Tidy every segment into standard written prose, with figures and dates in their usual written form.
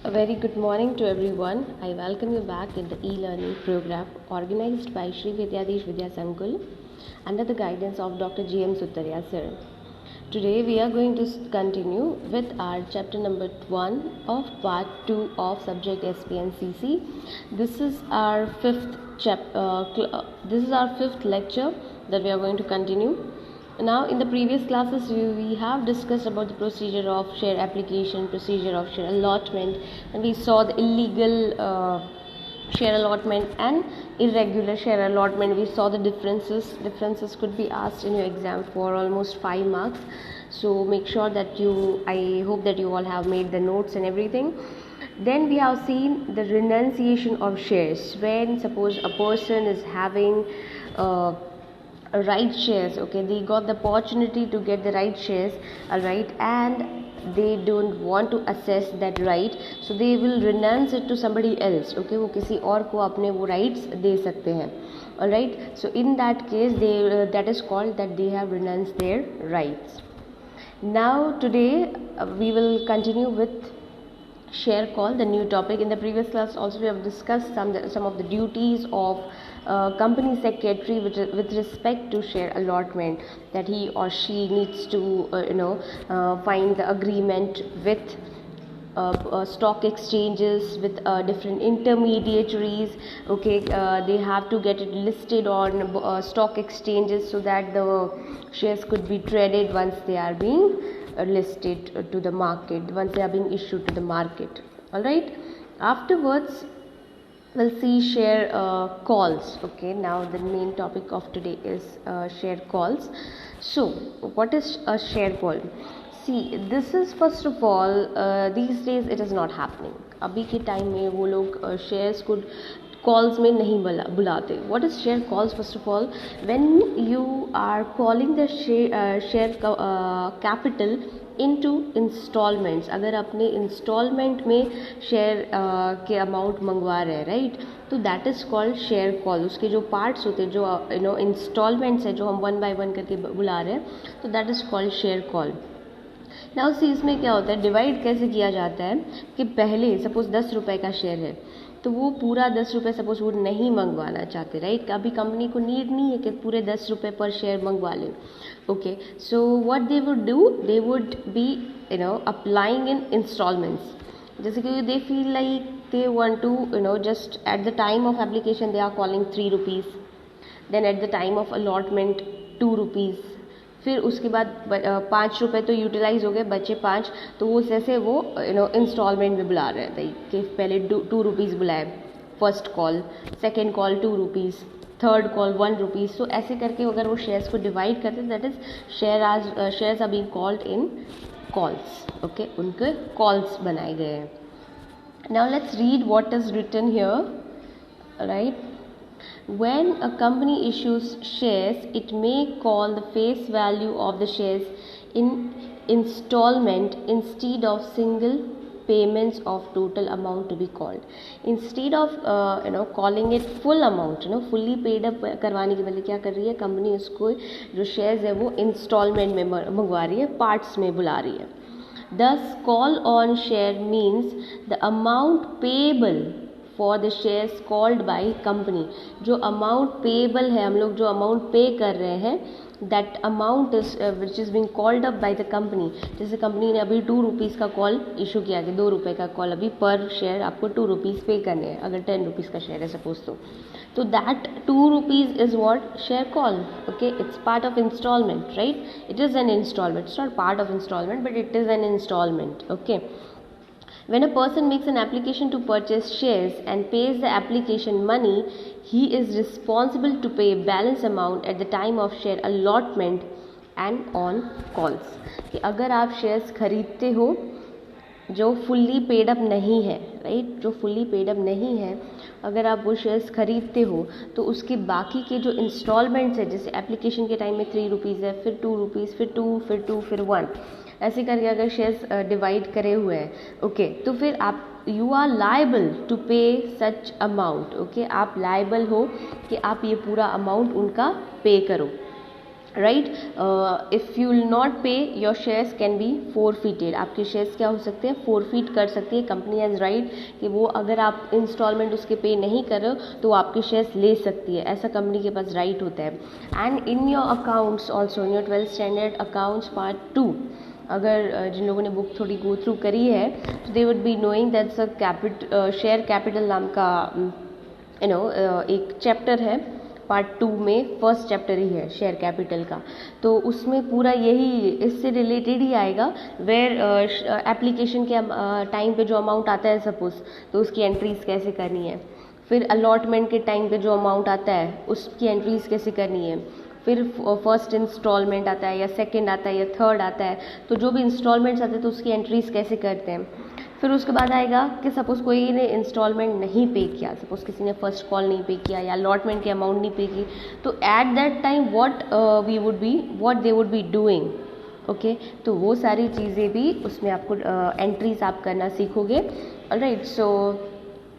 A very good morning to everyone. I welcome you back in the e-learning program organized by Sri Vidyadesh Vidya Sankul under the guidance of Dr. G.M. Suttaria sir. Today we are going to continue with our chapter number 1 of part 2 of subject SPNCC. This is our fifth lecture that we are going to continue. Now in the previous classes we have discussed about the procedure of share application, procedure of share allotment, and we saw the illegal share allotment and irregular share allotment. We saw the differences could be asked in your exam for almost 5 marks, so make sure that I hope that you all have made the notes and everything. Then we have seen the renunciation of shares. When suppose a person is having right shares, okay, they got the opportunity to get the right shares, all right, and they don't want to assess that right, so they will renounce it to somebody else, okay, वो किसी और को अपने वो rights दे सकते हैं, all right. So in that case that is called that they have renounced their rights. Now today we will continue with share call, the new topic. In the previous class also we have discussed some of the duties of company secretary with respect to share allotment, that he or she needs to find the agreement with stock exchanges, with different intermediaries, okay. They have to get it listed on stock exchanges so that the shares could be traded once they are being listed to the market, once they are being issued to the market, all right. Afterwards we'll see share calls, okay. Now the main topic of today is share calls. So what is a share call? See, this is first of all these days it is not happening. अभी के time में वो लोग shares को calls में नहीं बुलाते. What is share calls? First of all, when you are calling the share capital into installments, अगर अपने installment में share के amount मंगवा रहे हैं, right, तो that is called share call. उसके जो parts होते हैं, जो installments है, जो हम 1 by 1 करके बुला रहे हैं, तो that is called share call. Now see इसमें क्या होता है, डिवाइड कैसे किया जाता है कि पहले सपोज 10 रुपये का शेयर है, तो वो पूरा 10 रुपये सपोज वो नहीं मंगवाना चाहते, राइट. अभी कंपनी को नीड नहीं है कि पूरे 10 रुपये पर शेयर मंगवा लें, okay. So what they would do, they would be applying in installments. जैसे कि they feel like they want to just at the time of application they are calling 3 rupees, then at the time of allotment 2 rupees, फिर उसके बाद 5 रुपये तो utilise हो गए, बचे 5, तो वो जैसे वो इंस्टॉलमेंट में बुला रहे थे कि पहले 2 रुपीज़ बुलाए, first call, second call 2 rupees, third call 1 rupees. तो ऐसे करके अगर वो शेयर्स को डिवाइड करते, that is shares are being called in calls, okay. उनके कॉल्स बनाए गए हैं. Now let's read what is written here, right. When a company issues shares, it may call the face value of the shares in installment instead of single payments of total amount to be called. Instead of calling it full amount, fully paid up करवाने के बदले क्या कर रही है company, उसको जो shares है वो installment में मंगवा रही है, parts में बुला रही है. Thus call on share means the amount payable for the shares called by company. जो अमाउंट पेएबल है, हम लोग जो अमाउंट पे कर रहे हैं, that amount is which is being called up by the company. जैसे कंपनी ने अभी 2 रुपीज़ का कॉल इशू किया कि 2 रुपये का कॉल अभी पर शेयर आपको 2 रुपीज़ पे करने हैं, अगर 10 रुपीज़ का शेयर है सपोज, तो that 2 rupees is what share call, okay. It's part of instalment, right. It is an instalment, it's not part of instalment but it is an instalment, okay. When a person makes an application to purchase shares and pays the application money, he is responsible to pay balance amount at the time of share allotment and on calls. कि अगर आप shares खरीदते हो जो fully paid up नहीं है, right, जो fully paid up नहीं है, अगर आप वो शेयर्स खरीदते हो तो उसके बाकी के जो इंस्टॉलमेंट्स है, जैसे एप्लीकेशन के टाइम में 3 रुपीज़ है, फिर 2 रुपीज़, फिर 2, फिर 2, फिर 1, ऐसे करके अगर शेयर्स डिवाइड करे हुए हैं, ओके, तो फिर आप you are liable to pay such amount, okay. आप लाइबल हो कि आप ये पूरा अमाउंट उनका पे करो. Right. If you will not pay your shares can be forfeited. आपके शेयर्स क्या हो सकते हैं, फोरफिट कर सकती है. कंपनी हैज़ राइट कि वो अगर आप इंस्टॉलमेंट उसके पे नहीं कर रहे हो तो वो आपके शेयर्स ले सकती है. ऐसा कंपनी के पास राइट होता है. And in your accounts also, in your 12th standard accounts part 2, अगर जिन लोगों ने बुक थोड़ी गो थ्रू करी है तो दे would be knowing that's a share capital नाम का एक चैप्टर है. पार्ट 2 में फर्स्ट चैप्टर ही है शेयर कैपिटल का. तो उसमें पूरा यही इससे रिलेटेड ही आएगा, वेयर एप्लीकेशन के टाइम पे जो अमाउंट आता है सपोज, तो उसकी एंट्रीज कैसे करनी है. फिर अलॉटमेंट के टाइम पे जो अमाउंट आता है उसकी एंट्रीज कैसे करनी है. फिर फर्स्ट इंस्टॉलमेंट आता है या सेकंड आता है या थर्ड आता है, तो जो भी इंस्टॉलमेंट्स आते हैं तो उसकी एंट्रीज कैसे करते हैं. फिर उसके बाद आएगा कि सपोज़ कोई ने इंस्टॉलमेंट नहीं पे किया, सपोज़ किसी ने फर्स्ट कॉल नहीं पे किया या अलॉटमेंट की अमाउंट नहीं पे की, तो at that time what they would be doing. Okay, तो वो सारी चीज़ें भी उसमें आपको एंट्रीज आप करना सीखोगे. Alright, so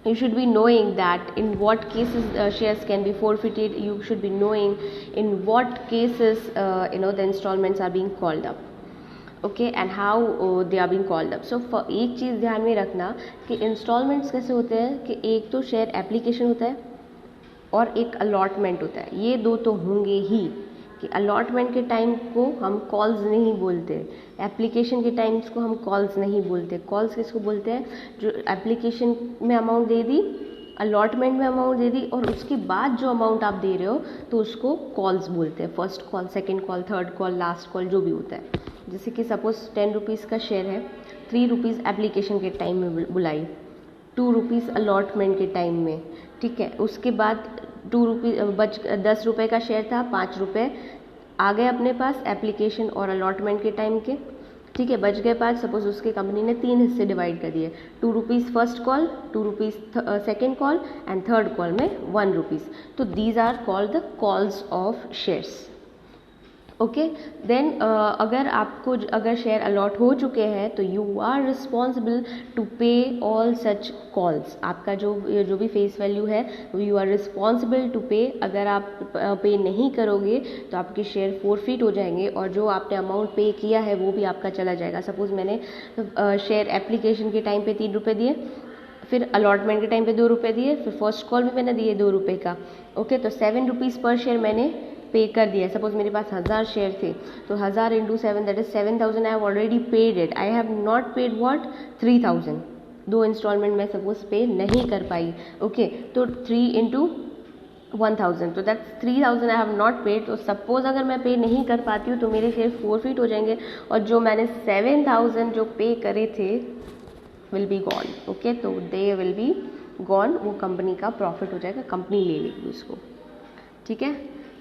you should be knowing that in what cases shares can be forfeited. You should be knowing in what cases the installments are being called up. Okay, and how they are being called up. So एक चीज़ ध्यान में रखना कि installments कैसे होते हैं कि एक तो शेयर एप्लीकेशन होता है और एक अलॉटमेंट होता है. ये दो तो होंगे ही. कि अलॉटमेंट के टाइम को हम कॉल्स नहीं बोलते, एप्लीकेशन के टाइम्स को हम कॉल्स नहीं बोलते. कॉल्स किसको बोलते हैं, जो एप्लीकेशन में अमाउंट दे दी, अलॉटमेंट में अमाउंट दे दी और उसके बाद जो अमाउंट आप दे रहे हो तो उसको कॉल्स बोलते हैं. First call, second call, third call, last call, जो भी होता है. जैसे कि सपोज 10 रुपीज़ का शेयर है, 3 रुपीज़ एप्लीकेशन के टाइम में बुलाई, 2 रुपीज़ अलॉटमेंट के टाइम में. ठीक है, उसके बाद 2 रुपीज़ 10 रुपये का शेयर था, 5 रुपये आ गए अपने पास एप्लीकेशन और अलॉटमेंट के टाइम के. ठीक है, बच गए 5. सपोज उसके कंपनी ने 3 हिस्से डिवाइड कर दिए, 2 rupees first call, 2 rupees second call and third call में 1 रुपीज़. तो these are called the calls of shares. Okay, then अगर शेयर अलॉट हो चुके हैं तो you are responsible to pay all such calls. आपका जो भी फेस वैल्यू है you are responsible to pay. अगर आप पे नहीं करोगे तो आपके शेयर फोरफिट हो जाएंगे और जो आपने अमाउंट पे किया है वो भी आपका चला जाएगा. सपोज़ मैंने शेयर एप्लीकेशन के टाइम पे 3 रुपये दिए, फिर अलॉटमेंट के टाइम पे 2 रुपये दिए, फिर फर्स्ट कॉल भी मैंने दिए 2 रुपये का. ओके, तो 7 रुपीज़ पर शेयर मैंने पे कर दिया. सपोज मेरे पास 1000 शेयर थे, तो 1000 into 7 that is 7000. I have already paid it. I have not paid what, 3000. 2 instalment में सपोज पे नहीं कर पाई. ओके, तो 3 इंटू 1000, तो that's 3000 I have not paid. तो सपोज अगर मैं पे नहीं कर पाती हूँ तो मेरे शेयर फोरफिट हो जाएंगे और जो मैंने 7000 जो पे करे थे विल बी गॉन. ओके, तो दे विल बी गॉन. वो कंपनी का प्रॉफिट हो जाएगा, कंपनी ले लेगी उसको. ठीक है.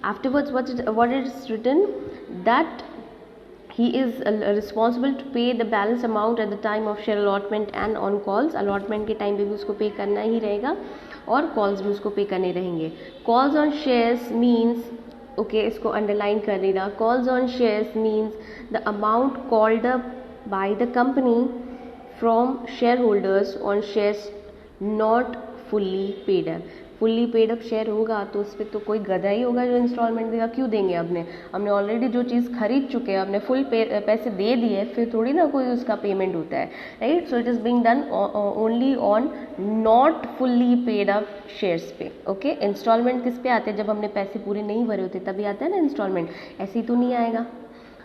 Afterwards, what it is written that he is responsible to pay the balance amount at the time of share allotment and on calls. allotment के टाइम पे भी उसको पे करना ही रहेगा और calls भी उसको पे करने रहेंगे. calls on shares means, okay, इसको अंडरलाइन कर लेना. calls on shares means the amount called up by the company from shareholders on shares not fully paid up. Fully paid up share होगा तो उस पर तो कोई गधा ही होगा जो इंस्टॉलमेंट देगा. क्यों देंगे, हमने ऑलरेडी जो चीज़ खरीद चुके हैं, हमने फुल पैसे दे दिए, फिर थोड़ी ना कोई उसका पेमेंट होता है. Right, so it is being done only on not fully paid up shares पे. ओके, इंस्टॉलमेंट किस पे आते हैं, जब हमने पैसे पूरे नहीं भरे होते तभी आता है ना इंस्टॉलमेंट. ऐसे ही तो नहीं आएगा.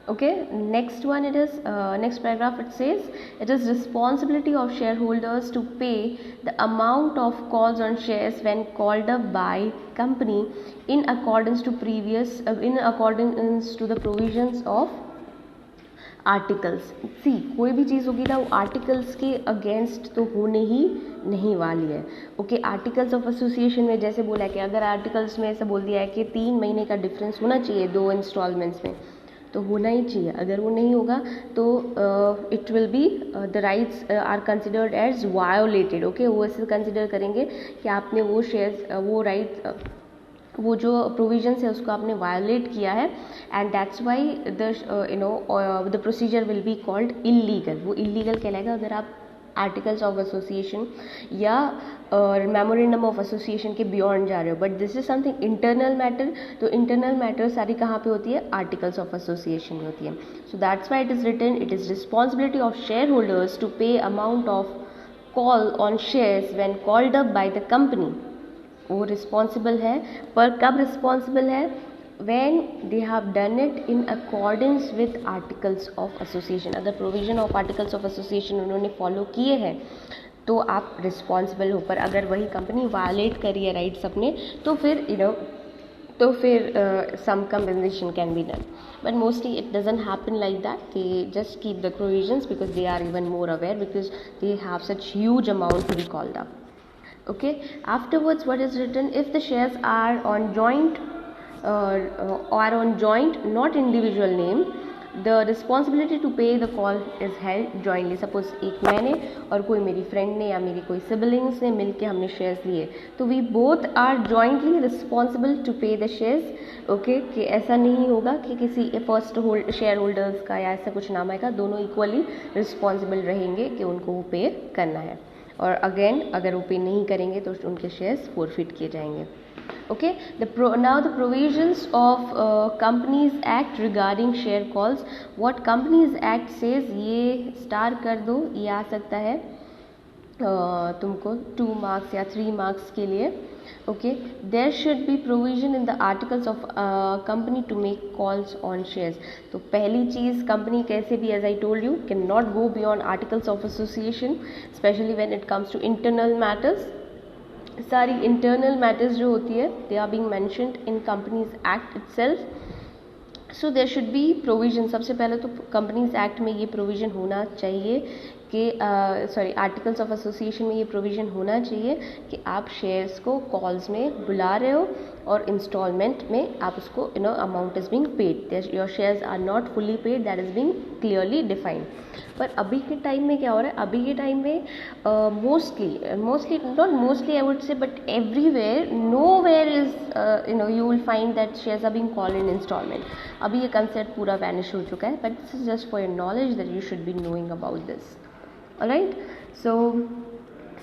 Okay, next one, it is next paragraph, it says it is responsibility of shareholders to pay the amount of calls on shares when called up by company in accordance to the provisions of articles. See, कोई भी चीज़ होगी ना वो articles के against तो होने ही नहीं वाली है. ओके, आर्टिकल्स ऑफ एसोसिएशन में जैसे बोला है कि अगर आर्टिकल्स में ऐसा बोल दिया है कि 3 महीने का डिफरेंस होना चाहिए 2 इंस्टॉलमेंट्स में, तो होना ही चाहिए. अगर वो नहीं होगा तो it will be the rights are considered as violated. Okay, वो ऐसे कंसिडर करेंगे कि आपने वो शेयर्स, वो राइट, वो जो प्रोविजंस है उसको आपने वायोलेट किया है. And that's why the procedure will be called illegal. वो इलीगल कहलाएगा अगर आप आर्टिकल्स ऑफ एसोसिएशन या मेमोरेंडम ऑफ एसोसिएशन के बियॉन्ड जा रहे हो, but this is something internal matter. तो इंटरनल मैटर सारी कहाँ पे होती है, आर्टिकल्स ऑफ एसोसिएशन में होती है। So that's why it is written, it is responsibility of share holders to pay amount of call on shares when called up by the company. वो रिस्पॉन्सिबल है, पर कब रिस्पॉन्सिबल है, when they have done it in accordance with articles of association। अगर provision of articles of association उन्होंने follow किए हैं तो आप रिस्पॉन्सिबल हो, पर अगर वही कंपनी वायलेट करी है राइट्स अपने, तो फिर तो फिर some compensation can be done, but mostly it doesn't happen like that. They just keep the provisions because they are even more aware, because they have such huge amount to be called up. Okay, afterwards what is written, if the shares are on joint or on joint not individual name, the responsibility to pay the call is held jointly। suppose एक मैंने और कोई मेरी friend ने या मेरी कोई siblings ने मिलके हमने शेयर्स लिए, तो we both are jointly responsible to pay the shares. Okay, कि ऐसा नहीं होगा कि किसी फर्स्ट शेयर होल्डर्स का या ऐसा कुछ नाम आएगा, दोनों इक्वली रिस्पॉन्सिबल रहेंगे कि उनको वो पे करना है, और अगेन अगर वो पे नहीं करेंगे तो उनके शेयर्स फॉरफिट किए जाएंगे। Okay, now the provisions of companies act regarding share calls. What companies act says, ये स्टार कर दो, ये आ सकता है तुमको 2 मार्क्स या 3 मार्क्स के लिए। Okay, there should be provision in the articles of company to make calls on shares. तो पहली चीज़, कंपनी कैसे भी, as I told you, can not go beyond articles of association, specially when it comes to internal matters. सारी internal matters जो होती है, they are being mentioned in companies act itself. So there should be provision. सबसे पहले तो companies act में ये provision होना चाहिए कि आर्टिकल्स ऑफ एसोसिएशन में ये प्रोविजन होना चाहिए कि आप शेयर्स को कॉल्स में बुला रहे हो और इंस्टॉलमेंट में आप उसको amount is being paid, your shares are not fully paid, that is being clearly defined. पर अभी के टाइम में क्या हो रहा है, अभी के टाइम में mostly not mostly I would say, but everywhere, nowhere is you will find that shares are being called in instalment. अभी ये कंसेप्ट पूरा वैनिश हो चुका है, but this is just for your knowledge that you should be knowing about this. Alright, so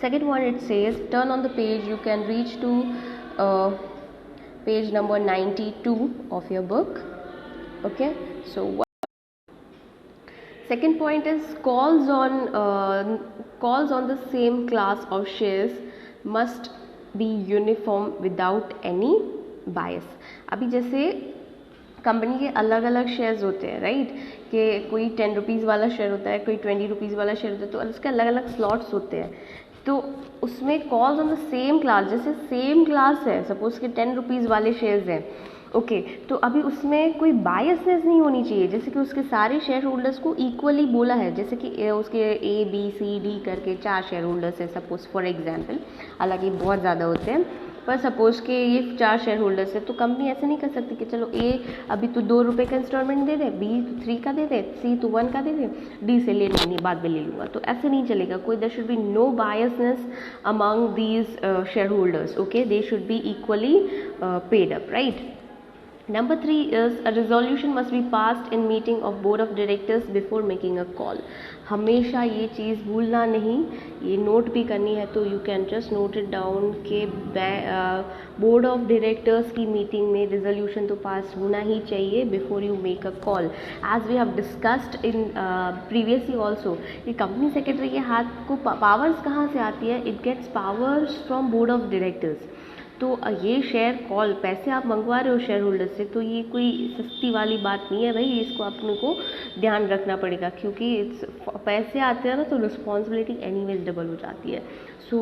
second one it says, turn on the page, you can reach to page number 92 of your book. Okay, so second point is calls on the same class of shares must be uniform without any bias। अभी जैसे company के अलग अलग shares होते हैं, right, कि कोई 10 rupees वाला शेयर होता है, कोई 20 रुपीज़ वाला शेयर होता है, तो उसके अलग अलग स्लॉट्स होते हैं। तो उसमें calls on the same class, जैसे सेम क्लास है, सपोज के 10 रुपीज़ वाले शेयर्स हैं, ओके, तो अभी उसमें कोई बायसनेस नहीं होनी चाहिए, जैसे कि उसके सारे शेयर होल्डर्स को इक्वली बोला है, जैसे कि उसके A B C D करके 4 शेयर होल्डर्स है सपोज फॉर एग्जांपल, हालांकि बहुत ज़्यादा होते हैं, पर सपोज के ये 4 शेयर होल्डर्स है, तो कंपनी ऐसे नहीं कर सकती कि चलो A अभी तो 2 रुपये का इंस्टॉलमेंट दे दे, B तो 3 का दे दे, C तो 1 का दे दे, D से ले नहीं बाद में ले लूँगा, तो ऐसे नहीं चलेगा। कोई there should be no biasness among these share holders. Okay, they should be equally paid up, right. Number 3 is a resolution must be passed in meeting of board of directors before making a call। हमेशा ये चीज़ भूलना नहीं, ये note भी करनी है, तो you can just note it down के बोर्ड ऑफ डायरेक्टर्स की मीटिंग में रेजोल्यूशन तो पास होना ही चाहिए before you make a call. As we have discussed in previously also, ये कंपनी सेक्रेटरी के हाथ को पावर्स कहाँ से आती है, it gets powers from board of directors. तो ये शेयर कॉल पैसे आप मंगवा रहे हो शेयर होल्डर से, तो ये कोई सस्ती वाली बात नहीं है भाई, इसको अपने को ध्यान रखना पड़ेगा, क्योंकि पैसे आते हैं ना तो रिस्पॉन्सिबिलिटी एनीवेज डबल हो जाती है। सो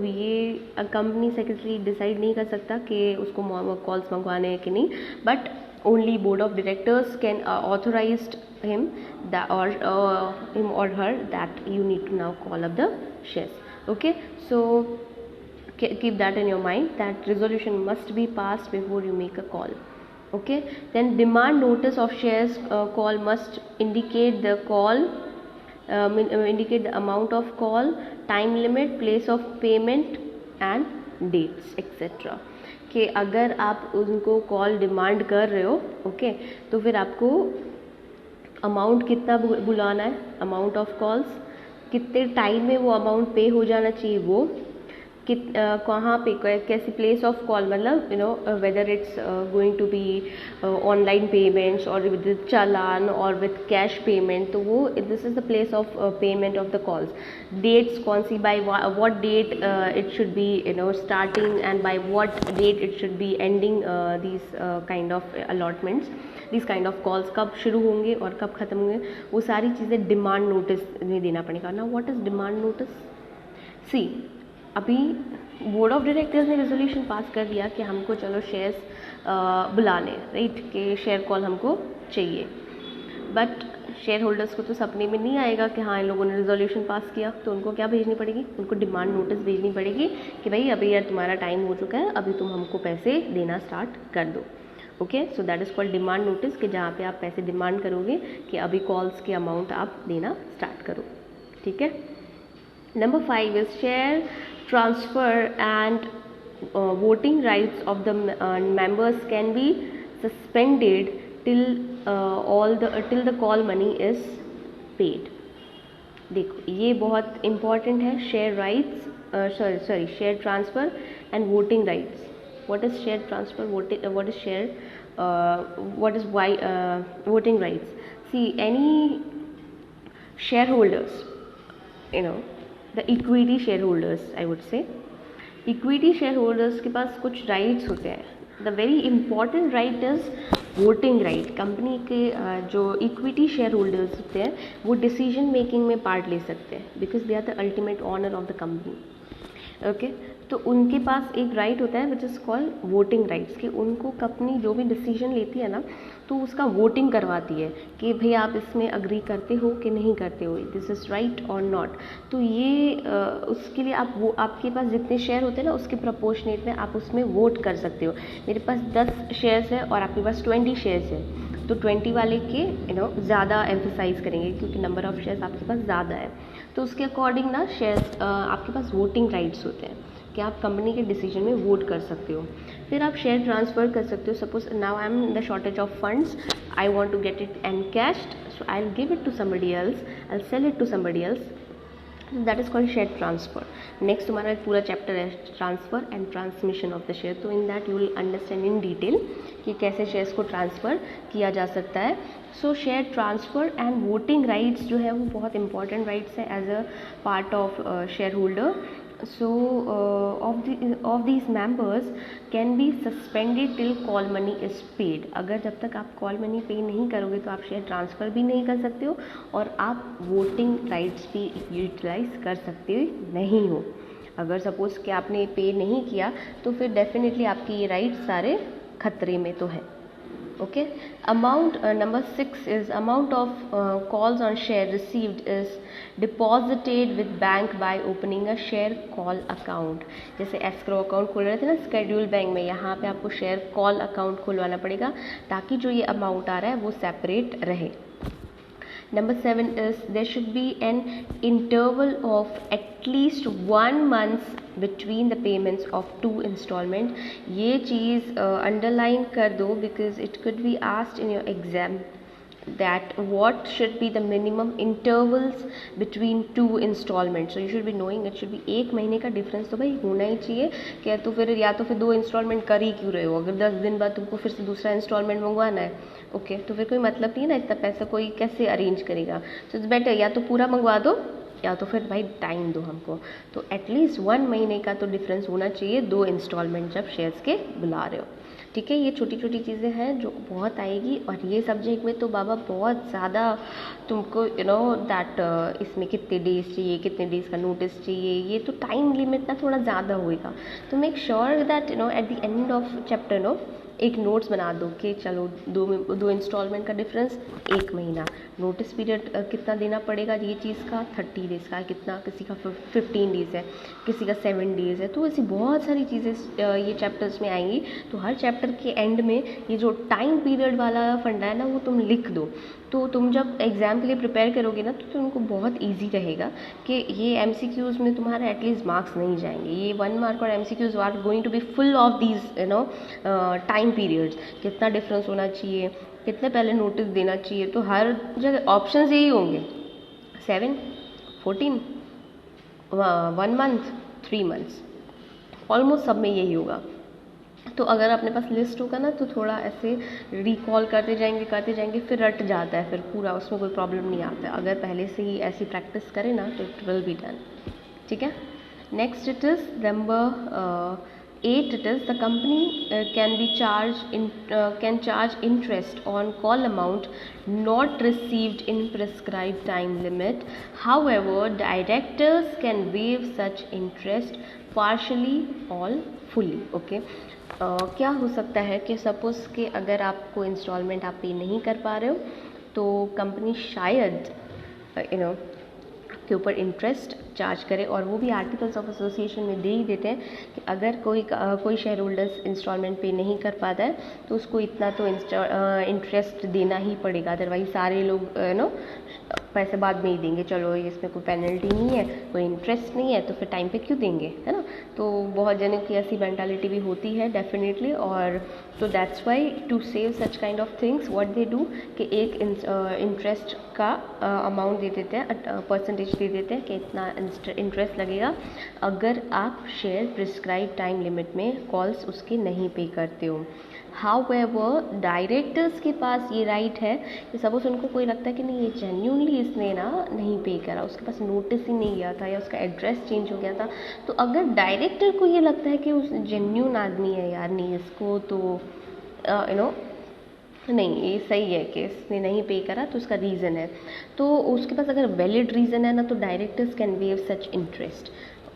ये कंपनी सेक्रेटरी डिसाइड नहीं कर सकता कि उसको कॉल्स मंगवाने हैं कि नहीं, but only board of directors can authorised him or her that you need to now call up the shares। Okay, so keep that in your mind that resolution must be passed before you make a call। Okay, then demand notice of shares call must indicate the call, indicate the amount of call, time limit, place of payment and dates etc। कि अगर आप उनको call demand कर रहे हो, okay, तो फिर आपको अमाउंट कितना बुलाना है, अमाउंट ऑफ कॉल्स कितने टाइम में वो अमाउंट पे हो जाना चाहिए, वो कहाँ पे कैसी प्लेस ऑफ कॉल, मतलब whether it's going to be online payments और विद चालान और विद कैश पेमेंट, तो वो this is the place of payment of the calls. Dates कौन सी, by what date it should be starting and by what date it should be ending these kind of allotments, this kind of calls कब शुरू होंगे और कब ख़त्म होंगे, वो सारी चीज़ें डिमांड नोटिस में देना पड़ेगा ना. What is demand notice? See, अभी बोर्ड ऑफ डायरेक्टर्स ने रेजोल्यूशन पास कर दिया कि हमको चलो शेयर्स बुलाने, राइट, कि शेयर कॉल हमको चाहिए, बट शेयर होल्डर्स को तो सपने में नहीं आएगा कि हाँ इन लोगों ने रेजोल्यूशन पास किया, तो उनको क्या भेजनी पड़ेगी, उनको डिमांड नोटिस भेजनी पड़ेगी कि भाई अभी यार तुम्हारा टाइम हो चुका है, अभी तुम हमको पैसे देना स्टार्ट कर दो. Okay, so that is called demand notice, कि जहाँ पे आप पैसे डिमांड करोगे कि अभी कॉल्स के अमाउंट आप देना स्टार्ट करो. ठीक है. Number 5 is share transfer and voting rights of the members can be suspended till till the call money is paid. देखो ये बहुत important है. Share rights, share transfer and voting rights. what is share transfer, what is share, what is voting rights? See, any shareholders, the equity shareholders, I would say, equity share holders के पास कुछ rights होते हैं. The very important right is voting right. Company के जो equity share holders होते हैं वो decision making में पार्ट ले सकते हैं, because they are the ultimate owner of the company. Okay, तो उनके पास एक राइट होता है which is called voting rights, कि उनको कंपनी जो भी डिसीजन लेती है ना, तो उसका वोटिंग करवाती है कि भाई आप इसमें अग्री करते हो कि नहीं करते हो, दिस इज़ राइट और नॉट. तो ये उसके लिए आप वो आपके पास जितने शेयर होते हैं ना उसके प्रपोर्शनेट में आप उसमें वोट कर सकते हो. मेरे पास 10 शेयर्स है और आपके पास 20 शेयर्स है, तो 20 वाले के ज़्यादा एम्फेसाइज करेंगे क्योंकि नंबर ऑफ़ शेयर्स आपके पास ज़्यादा है. तो उसके अकॉर्डिंग ना शेयर्स आपके पास वोटिंग राइट्स होते हैं कि आप कंपनी के डिसीजन में वोट कर सकते हो. फिर आप शेयर ट्रांसफ़र कर सकते हो. Suppose now I am in the shortage of funds, I want to get it encashed, so I will give it to somebody else, I will sell it to somebody else. That is called share transfer. Next हमारा एक पूरा chapter है transfer and transmission of the share. तो in that you will understand in detail कि कैसे shares को transfer किया जा सकता है. So share transfer and voting rights जो है वो बहुत इंपॉर्टेंट राइट्स है as a part of share holder. So of these members can be suspended till call money is paid. अगर जब तक आप कॉल मनी पे नहीं करोगे तो आप शेयर ट्रांसफ़र भी नहीं कर सकते हो और आप वोटिंग राइट्स भी यूटिलाइज कर सकते नहीं हो. अगर सपोज़ कि आपने पे नहीं किया तो फिर डेफिनेटली आपके ये राइट्स सारे खतरे में तो है. Okay, amount number 6 is amount of calls on share received is deposited with bank by opening a share call account. जैसे escrow account खोल रहे थे ना schedule बैंक में, यहाँ पे आपको share call account खुलवाना पड़ेगा ताकि जो ये अमाउंट आ रहा है वो सेपरेट रहे. Number 7 is there should be an interval of at least 1 month between the payments of 2 installment. ये चीज़ underline कर दो because it could be asked in your exam that what should be the minimum intervals between 2 installments. So you should be knowing it should be 1 महीने का difference तो भाई होना ही चाहिए. क्या तो फिर या तो फिर 2 इंस्टॉलमेंट कर ही क्यों रहे हो, अगर 10 दिन बाद तुमको फिर से दूसरा इंस्टॉलमेंट मंगवाना है, ओके, तो फिर कोई मतलब नहीं है ना, इतना पैसा कोई कैसे अरेंज करेगा. सो इट्स बेटर या तो पूरा मंगवा दो या तो फिर भाई टाइम दो हमको. तो एटलीस्ट 1 महीने का तो डिफरेंस होना चाहिए 2 इंस्टॉलमेंट जब शेयर्स के बुला रहे हो. ठीक है, ये छोटी छोटी चीज़ें हैं जो बहुत आएगी और ये सब्जेक्ट में तो बाबा बहुत ज़्यादा तुमको दैट इसमें कितने डेज चाहिए, कितने डेज़ का नोटिस चाहिए, ये तो टाइम लिमिट ना थोड़ा ज़्यादा होएगा. तो make sure that at the end of chapter एक नोट्स बना दो कि चलो 2 इंस्टॉलमेंट का डिफरेंस 1 महीना, नोटिस पीरियड कितना देना पड़ेगा ये चीज़ का 30 डेज़ का, कितना किसी का 15 डेज़ है, किसी का 7 डेज़ है. तो ऐसी बहुत सारी चीज़ें ये चैप्टर्स में आएंगी. तो हर चैप्टर के एंड में ये जो टाइम पीरियड वाला फंडा है ना वो तुम लिख दो. तो तुम जब एग्ज़ाम के लिए प्रिपेयर करोगे ना तो तुमको बहुत ईजी रहेगा कि ये MCQs में तुम्हारे एटलीस्ट मार्क्स नहीं जाएंगे. ये 1 मार्क और MCQs are going to be full of these time periods. कितना डिफरेंस होना चाहिए, कितने पहले नोटिस देना चाहिए, तो हर जगह ऑप्शंस यही होंगे 7, 14, 1 मंथ 3 मंथ्स, ऑलमोस्ट सब में यही होगा। तो अगर अपने पास लिस्ट होगा ना तो थोड़ा ऐसे रिकॉल करते जाएंगे फिर रट जाता है, फिर पूरा उसमें कोई प्रॉब्लम नहीं आता है। अगर पहले से ही ऐसी प्रैक्टिस करें ना तो इट विल बी डन। ठीक है, next it is number 8, it is the company can charge interest on call amount not received in prescribed time limit. However, directors can waive such interest partially or fully. Okay, क्या हो सकता है कि suppose कि अगर आपको instalment आप पे नहीं कर पा रहे हो तो कंपनी शायद के ऊपर इंटरेस्ट चार्ज करे, और वो भी आर्टिकल्स ऑफ एसोसिएशन में दे ही देते हैं कि अगर कोई शेयर होल्डर्स इंस्टॉलमेंट पे नहीं कर पाता है तो उसको इतना तो इंटरेस्ट देना ही पड़ेगा, अदरवाइज सारे लोग पैसे बाद में ही देंगे, चलो इसमें कोई पेनल्टी नहीं है, कोई इंटरेस्ट नहीं है तो फिर टाइम पे क्यों देंगे, है ना। तो बहुत जनों की ऐसी मेंटालिटी भी होती है डेफिनेटली, और तो that's why to save such kind of things what they do कि एक इंटरेस्ट का अमाउंट दे देते हैं, परसेंटेज दे देते हैं कि इतना इंटरेस्ट लगेगा अगर आप शेयर प्रिस्क्राइब टाइम लिमिट में कॉल्स उसके नहीं पे करते हो। हाउएवर डायरेक्टर्स के पास ये राइट है कि सपोज उनको कोई लगता है कि नहीं ये जेन्यूनली इसने ना नहीं पे करा, उसके पास नोटिस ही नहीं गया था या उसका एड्रेस चेंज हो गया था, तो अगर डायरेक्टर को ये लगता है कि उस जेन्यून आदमी है यार, नहीं इसको तो नहीं ये सही है कि इसने नहीं पे करा तो उसका रीज़न है, तो उसके पास अगर वैलिड रीज़न है ना तो directors can wave such interest,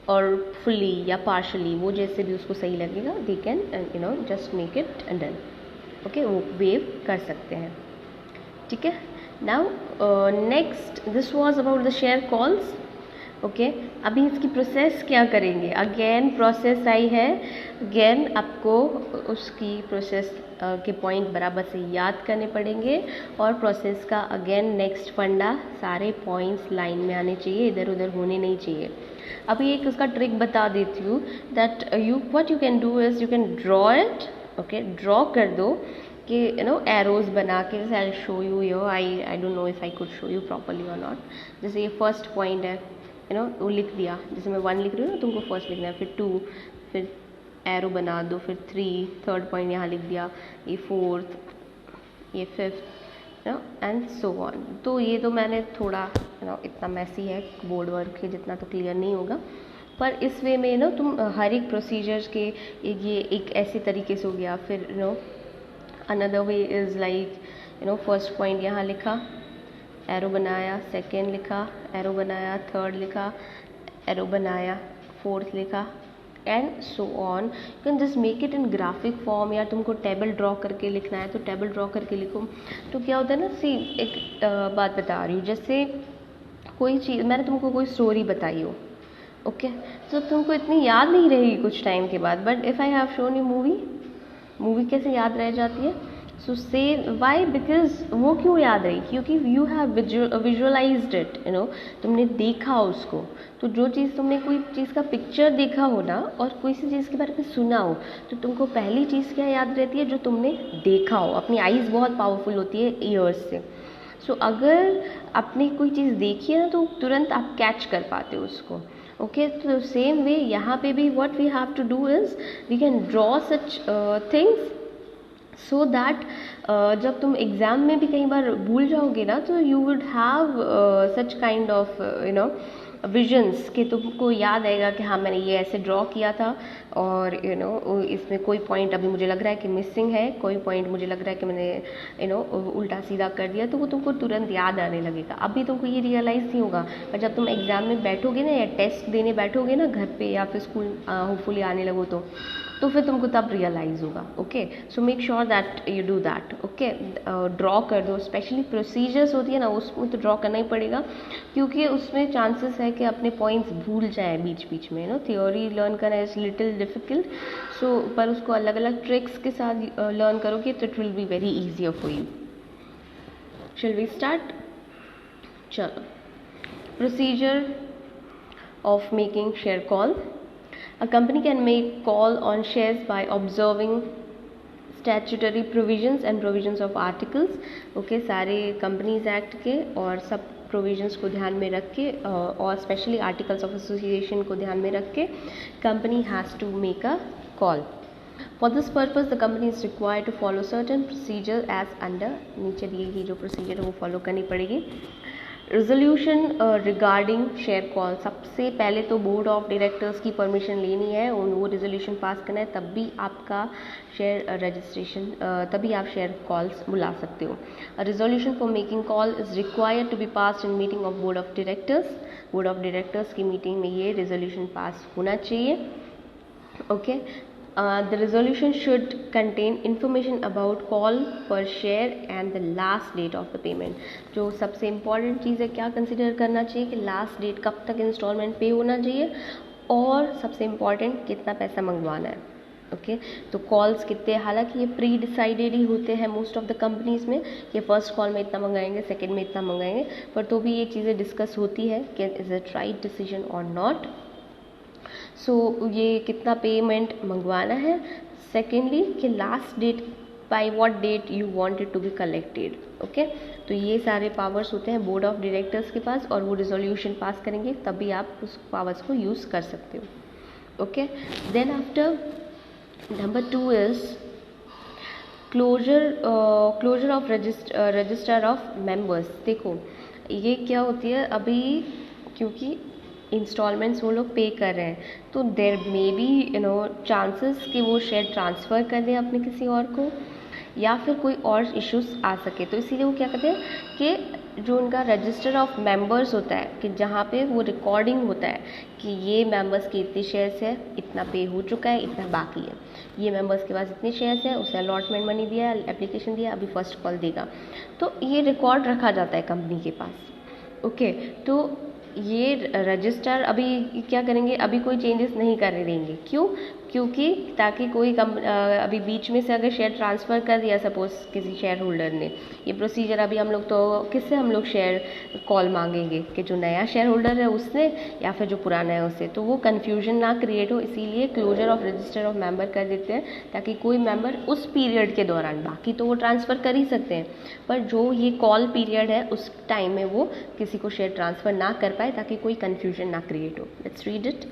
और फुल्ली या पार्शली वो जैसे भी उसको सही लगेगा they can just make it and done. Okay, वो वेव कर सकते हैं। ठीक है, now next this was about the share calls. Okay, अभी इसकी प्रोसेस क्या करेंगे, अगेन प्रोसेस आई है, अगेन आपको उसकी प्रोसेस के पॉइंट बराबर से याद करने पड़ेंगे, और प्रोसेस का अगेन नेक्स्ट फंडा सारे पॉइंट्स लाइन में आने चाहिए, इधर उधर होने नहीं चाहिए। अभी एक उसका ट्रिक बता देती हूँ, that what you can do is you can draw it. Okay, draw कर दो कि एरोज बना के, जैसे I show you I don't know if I could show you properly और नॉट। जैसे ये फर्स्ट पॉइंट है, वो लिख दिया, जैसे मैं 1 लिख रही हूँ ना, तुमको फर्स्ट लिखना है, फिर 2, फिर एरो बना दो, फिर 3, थर्ड पॉइंट यहाँ लिख दिया, ये 4th, ये 5th, एंड सो ऑन। तो ये तो मैंने थोड़ा इतना मैसी है बोर्ड वर्क है, जितना तो क्लियर नहीं होगा, पर इस वे में तुम हर एक प्रोसीजर्स के ये एक ऐसे तरीके से हो गया। फिर another way is like first point यहाँ लिखा, एरो बनाया, सेकेंड लिखा, एरो बनाया, थर्ड लिखा, एरो बनाया, फोर्थ लिखा, and so on. You can just make it in graphic form, या तुमको टेबल ड्रॉ करके लिखना है तो टेबल ड्रॉ करके लिखो। तो क्या होता है ना, सी एक बात बता रही हूँ, जैसे कोई चीज़ मैंने तुमको कोई स्टोरी बताई हो, ओके, तो तुमको इतनी याद नहीं रहेगी कुछ टाइम के बाद, but if I have shown you movie कैसे याद रह जाती है। सो से वाई, बिकॉज वो क्यों याद रही, क्योंकि यू हैव विजुअलाइज्ड इट, तुमने देखा उसको। तो जो चीज़ तुमने कोई चीज़ का पिक्चर देखा हो ना, और कोई सी चीज़ के बारे में सुना हो, तो तुमको पहली चीज़ क्या याद रहती है, जो तुमने देखा हो। अपनी आइज़ बहुत पावरफुल होती है ईयर्स से। सो अगर आपने कोई चीज़ देखी है ना तो तुरंत आप कैच कर पाते हो उसको। ओके, तो सेम वे यहाँ पे भी what we have to do is we can draw such things so that जब तुम एग्ज़ाम में भी कई बार भूल जाओगे ना, तो you would have such kind of visions कि तुमको याद आएगा कि हाँ मैंने ये ऐसे ड्रॉ किया था, और इसमें कोई पॉइंट अभी मुझे लग रहा है कि मिसिंग है, कोई पॉइंट मुझे लग रहा है कि मैंने उल्टा सीधा कर दिया, तो वो तुमको तुरंत याद आने लगेगा। अभी तुमको ये रियलाइज़ नहीं होगा, पर जब तुम एग्ज़ाम में बैठोगे ना, या टेस्ट देने बैठोगे ना घर पे, या फिर स्कूल होपफुली आने लगो तो फिर तुमको तब रियलाइज़ होगा। Okay, so make sure that you do that. Okay, draw कर दो, स्पेशली प्रोसीजर्स होती है ना, उसमें तो ड्रॉ करना ही पड़ेगा, क्योंकि उसमें चांसेस है कि अपने पॉइंट्स भूल जाए बीच बीच में। थ्योरी लर्न करना इज़ लिटिल डिफिकल्ट, सो पर उसको अलग अलग ट्रिक्स के साथ लर्न करोगे तो it will be very easier for you. Shall we start? चलो, procedure of making share call. A company can make call on shares by observing statutory provisions and provisions of articles. Okay, सारे companies act के और सब provisions को ध्यान में रख के और स्पेशली आर्टिकल्स ऑफ एसोसिएशन को ध्यान में रख के company has to make a call. For this purpose, the company is required to follow certain procedure as under. नीचे दी गई जो प्रोसीजर है वो फॉलो करनी पड़ेगी. रेजोल्यूशन रिगार्डिंग शेयर कॉल, सबसे पहले तो बोर्ड ऑफ डायरेक्टर्स की परमिशन लेनी है और वो रेजोल्यूशन पास करना है, तब भी आपका शेयर रजिस्ट्रेशन तभी आप शेयर कॉल्स बुला सकते हो. Resolution for making call is required to be passed in meeting of board of directors. Board of directors की मीटिंग में ये रेजोल्यूशन पास होना चाहिए. Okay. The resolution should contain information about call per share and the last date of the payment. जो सबसे important चीज़ है क्या consider करना चाहिए कि लास्ट डेट कब तक इंस्टॉलमेंट पे होना चाहिए और सबसे इम्पॉर्टेंट कितना पैसा मंगवाना है. ओके. तो कॉल्स कितने, हालांकि ये प्री डिसाइडेड ही होते हैं मोस्ट ऑफ द कंपनीज में कि फर्स्ट कॉल में इतना मंगाएंगे, सेकेंड में इतना मंगाएंगे, पर तो भी ये चीज़ें डिस्कस होती है कि इज़ इट राइट डिसीजन और नॉट. सो ये कितना पेमेंट मंगवाना है. सेकेंडली कि last date by what date you want it to be collected. Okay. तो ये सारे पावर्स होते हैं बोर्ड ऑफ डायरेक्टर्स के पास और वो रिजोल्यूशन पास करेंगे तभी आप उस पावर्स को यूज़ कर सकते हो. Okay. Then after number 2 is closure of register of members. देखो ये क्या होती है, अभी क्योंकि इंस्टॉलमेंट्स वो लोग पे कर रहे हैं तो देर मे बी चांसेस कि वो शेयर ट्रांसफ़र कर दें अपने किसी और को या फिर कोई और इश्यूज आ सके. तो इसीलिए वो क्या करते हैं कि जो उनका रजिस्टर ऑफ मेंबर्स होता है कि जहाँ पे वो रिकॉर्डिंग होता है कि ये मेंबर्स के इतने शेयर्स है, इतना पे हो चुका है, इतना बाकी है, ये मेंबर्स के पास इतने शेयर्स हैं, उसे अलॉटमेंट मनी दिया, एप्लीकेशन दिया, अभी फर्स्ट कॉल देगा, तो ये रिकॉर्ड रखा जाता है कंपनी के पास. ओके. तो ये रजिस्टर अभी क्या करेंगे, अभी कोई चेंजेस नहीं करने देंगे. क्यों? क्योंकि ताकि कोई अभी बीच में से अगर शेयर ट्रांसफ़र कर दिया सपोज किसी शेयर होल्डर ने, ये प्रोसीजर अभी हम लोग तो किससे हम लोग शेयर कॉल मांगेंगे कि जो नया शेयर होल्डर है उससे या फिर जो पुराना है उससे, तो वो कन्फ्यूजन ना क्रिएट हो, इसीलिए closure of register of member कर देते हैं ताकि कोई मेंबर उस पीरियड के दौरान, बाकी तो वो ट्रांसफ़र कर ही सकते हैं, पर जो ये कॉल पीरियड है उस टाइम में वो किसी को शेयर ट्रांसफ़र ना कर पाए ताकि कोई कन्फ्यूजन ना क्रिएट हो. Let's read it.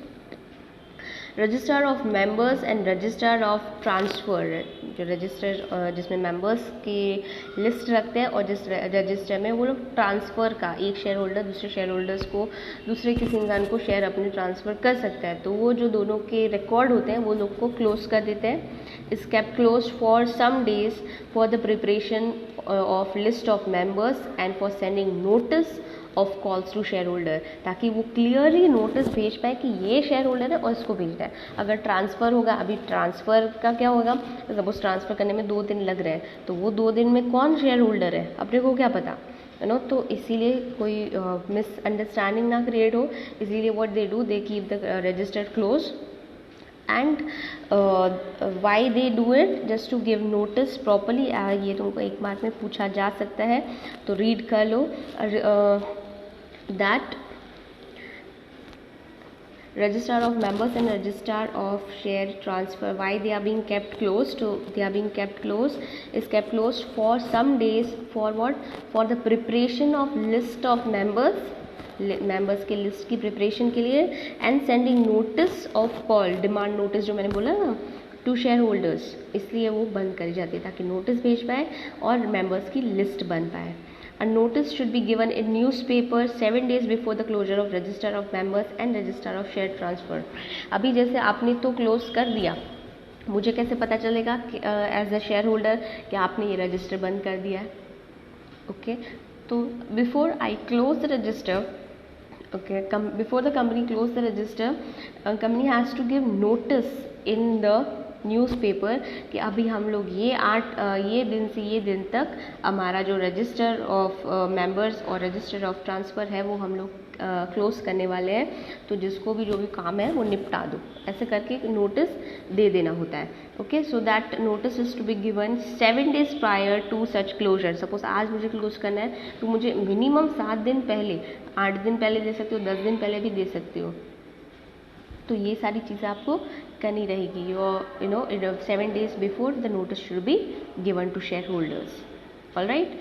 Register of members and register of transfer, जो रजिस्टर जिसमें मेंबर्स की लिस्ट रखते हैं और जिस रजिस्टर में वो लोग ट्रांसफ़र का, एक शेयर होल्डर दूसरे शेयर होल्डर्स को, दूसरे किसी इंसान को शेयर अपने ट्रांसफ़र कर सकता है, तो वो जो दोनों के रिकॉर्ड होते हैं वो लोग को क्लोज कर देते हैं. Is kept close for some days for the preparation of list of members and for sending notice of calls to share holder, ताकि वो क्लियरली नोटिस भेज पाए कि ये शेयर होल्डर है और इसको भेजना है. अगर ट्रांसफ़र होगा, अभी ट्रांसफ़र का क्या होगा, सपोज ट्रांसफ़र करने में 2 दिन लग रहे हैं, तो वो 2 दिन में कौन शेयर होल्डर है अपने को क्या पता है ना. तो इसीलिए कोई मिसअंडरस्टैंडिंग ना क्रिएट हो, इसीलिए what they do, they keep the register close. And why they do it, just to give notice properly. ये तुमको एक मार्क में पूछा जा सकता है तो रीड कर लो. that register of members and register of share transfer, why they are being kept closed, so they are being kept closed, is kept closed for some days for what, for the preparation of list of members के list की preparation के लिए, and sending notice of call, demand notice जो मैंने बोला ना, to share holders, इसलिए वो बंद करी जाती है ताकि नोटिस भेज पाए और मेंबर्स की लिस्ट बन पाए. A notice should be given in newspaper 7 days before the closure of register of members and register of share transfer. अभी जैसे आपने तो क्लोज कर दिया, मुझे कैसे पता चलेगा एज अ शेयर होल्डर कि आपने ये रजिस्टर बंद कर दिया है. ओके. तो before I close the register, okay, before the company close the register, company has to give notice in the newspaper कि अभी हम लोग ये दिन से ये दिन तक हमारा जो रजिस्टर ऑफ मेंबर्स और रजिस्टर ऑफ ट्रांसफ़र है वो हम लोग क्लोज करने वाले हैं, तो जिसको भी जो भी काम है वो निपटा दो, ऐसे करके एक नोटिस दे देना होता है. ओके. So that notice is to be given 7 days prior to such closure. Suppose आज मुझे क्लोज करना है तो मुझे मिनिमम 7 दिन पहले, 8 दिन पहले दे सकते हो, 10 दिन पहले भी दे सकते हो. तो ये सारी चीज़ें आपको करनी रहेगी. You know 7 days before the notice should be given to share holders. All right.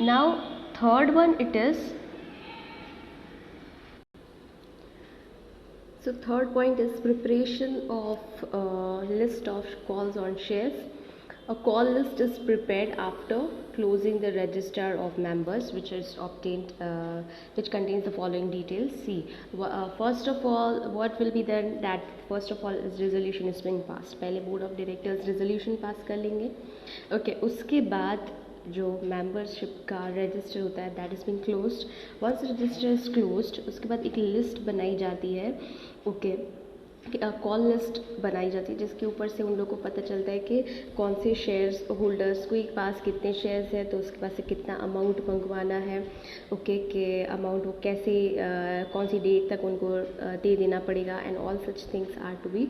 Now third one, it is So third point is preparation of list of calls on shares. A call list is prepared after closing the register of members, which is obtained, which contains the following details. See, first of all, what will be then that first of all is resolution is being passed. पहले board of directors resolution pass कर लेंगे. Okay, उसके बाद जो membership का register होता है that is been closed. Once register is closed उसके बाद एक लिस्ट बनाई जाती है. ओके, कॉल लिस्ट बनाई जाती है जिसके ऊपर से उन लोगों को पता चलता है कि कौन से शेयर्स होल्डर्स को एक पास कितने शेयर्स हैं, तो उसके पास से कितना अमाउंट मंगवाना है. ओके, के अमाउंट वो कैसे कौन सी डेट तक उनको दे देना पड़ेगा, and all such things are to be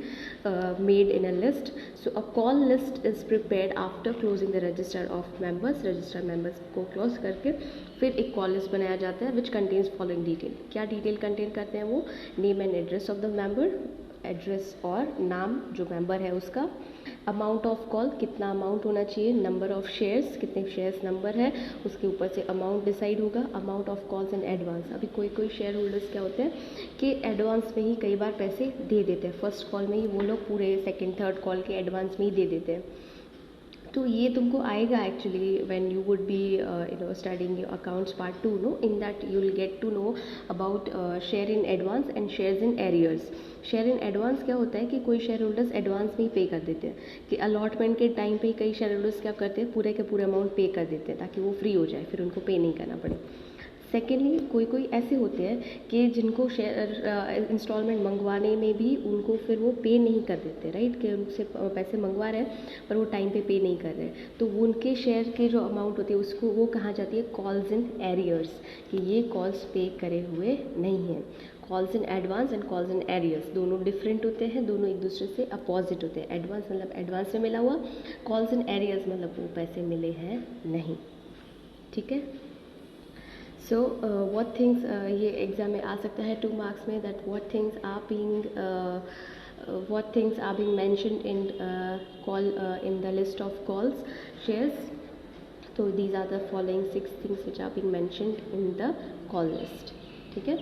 made in a list. So a call list is prepared after closing the register of members. Register members को क्लोज करके फिर एक कॉल लिस्ट बनाया जाता है विच कंटेन्स फॉलोइंग डिटेल. क्या detail contain करते हैं वो? Name and address of the member, address और नाम जो मेंबर है उसका, अमाउंट ऑफ कॉल कितना अमाउंट होना चाहिए, नंबर ऑफ शेयर्स कितने शेयर्स नंबर है, उसके ऊपर से अमाउंट डिसाइड होगा, amount of calls in advance. अभी कोई शेयर होल्डर्स क्या होते हैं कि एडवांस में ही कई बार पैसे दे देते हैं. फर्स्ट कॉल में ही वो लोग पूरे सेकेंड थर्ड कॉल के एडवांस में ही दे देते हैं. तो ये तुमको आएगा actually when you would be studying accounts part 2, no, in that you will get to know about share in advance and shares in arrears. Share in advance क्या होता है कि कोई शेयर होल्डर्स एडवांस में ही पे कर देते हैं, कि अलॉटमेंट के टाइम पे ही कई शेयर होल्डर्स क्या करते हैं पूरे के पूरे अमाउंट पे कर देते हैं ताकि वो फ्री हो जाए, फिर उनको पे नहीं करना पड़े. सेकेंडली कोई ऐसे होते हैं कि जिनको शेयर इंस्टॉलमेंट मंगवाने में भी उनको फिर वो पे नहीं कर देते, राइट, कि उनसे पैसे मंगवा रहे हैं पर वो टाइम पे नहीं कर रहे, तो उनके शेयर के जो अमाउंट होती है उसको वो कहा जाती है कॉल्स इन एरियर्स, कि ये कॉल्स पे करे हुए नहीं हैं. Calls in advance and calls in arrears दोनों डिफरेंट होते हैं, दोनों एक दूसरे से अपोजिट होते हैं. एडवांस मतलब एडवांस में मिला हुआ, कॉल्स इन एरियर्स मतलब वो पैसे मिले हैं नहीं. ठीक है. सो व्हाट थिंग्स, ये एग्ज़ाम में आ सकता है 2 मार्क्स में, that what things are being mentioned in call in the list of calls shares. तो these are the following 6 things which are being mentioned in the call list. ठीक है.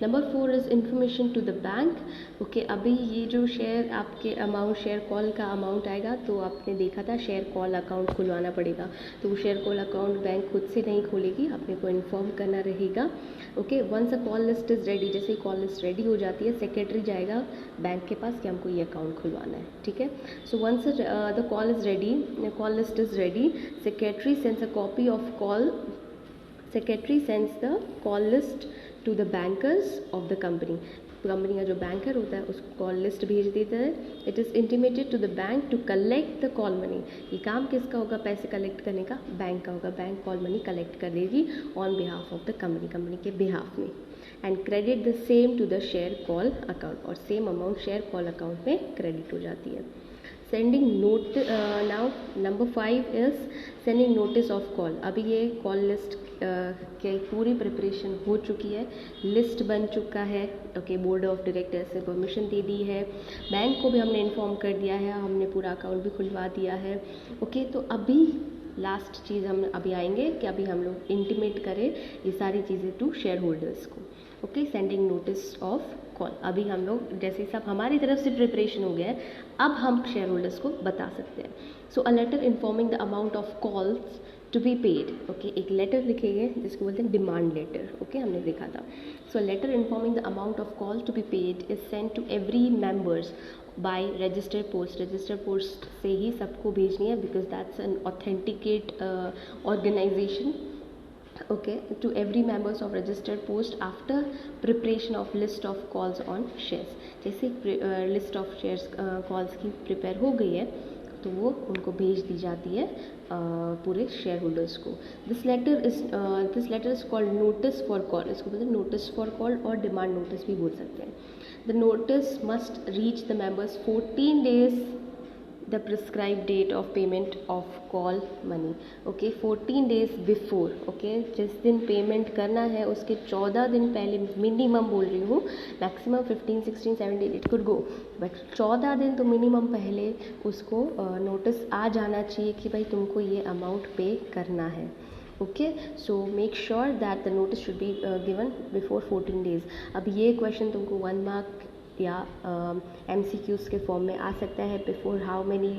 Number 4 is information to the bank. Okay, अभी ये जो share आपके amount share call का amount आएगा तो आपने देखा था शेयर कॉल अकाउंट खुलवाना पड़ेगा, तो वो शेयर कॉल अकाउंट बैंक खुद से नहीं खोलेगी, अपने को इन्फॉर्म करना रहेगा. Okay, once a call list is ready, जैसे ही कॉल लिस्ट रेडी हो जाती है सेक्रेटरी जाएगा बैंक के पास कि हमको ये अकाउंट खुलवाना है. ठीक है. So once the call is ready, call list is ready, secretary sends a copy of call, secretary sends the call list to the bankers of the company. Company का जो बैंकर होता है उसको कॉल लिस्ट भेज देता है. It is intimated to the bank to collect the call money. ये काम किसका होगा पैसे कलेक्ट करने का? बैंक का होगा. बैंक कॉल मनी कलेक्ट कर देगी on behalf of the company, company के बिहाफ में, and credit the same to the share call account, और same amount share call account में क्रेडिट हो जाती है. Sending note, now number 5 is sending notice of call. अभी ये call list की पूरी प्रिपरेशन हो चुकी है, लिस्ट बन चुका है. ओके, बोर्ड ऑफ डायरेक्टर्स से परमिशन दे दी है, बैंक को भी हमने इन्फॉर्म कर दिया है, हमने पूरा अकाउंट भी खुलवा दिया है. ओके, तो अभी लास्ट चीज़ हम अभी आएंगे कि अभी हम लोग इंटीमेट करें ये सारी चीज़ें टू शेयर होल्डर्स को. Okay, sending notice of call. अभी हम लोग जैसे सब हमारी तरफ से प्रिपरेशन हो गया है, अब हम शेयर होल्डर्स को बता सकते हैं. So a letter informing the amount of calls to be paid. Okay, एक लेटर लिखेंगे जिसको बोलते हैं डिमांड लेटर. ओके, हमने देखा था. So letter informing the amount of call to be paid is send to every members by registered post. Registered post से ही सबको भेजनी है because that's an authenticate organisation. Okay, to every members of registered post after preparation of list of calls on shares. जैसे list of shares calls की prepare हो गई है तो वो उनको भेज दी जाती है पूरे शेयर होल्डर्स को. This letter is called notice for call. इसको बोलते हैं नोटिस फॉर कॉल और डिमांड नोटिस भी बोल सकते हैं. The notice must reach the members 14 days the prescribed date of payment of call money. Okay, 14 days before. Okay, जिस दिन पेमेंट करना है उसके 14 दिन पहले, मिनिमम बोल रही हूँ, maximum 15, 16, 17 it could go, but 14 दिन तो मिनिमम पहले उसको नोटिस आ जाना चाहिए कि भाई तुमको ये अमाउंट पे करना है. ओके, so make sure that the notice should be given before 14 days. अब ये क्वेश्चन तुमको 1 मार्क या MCQs के फॉर्म में आ सकता है. Before how many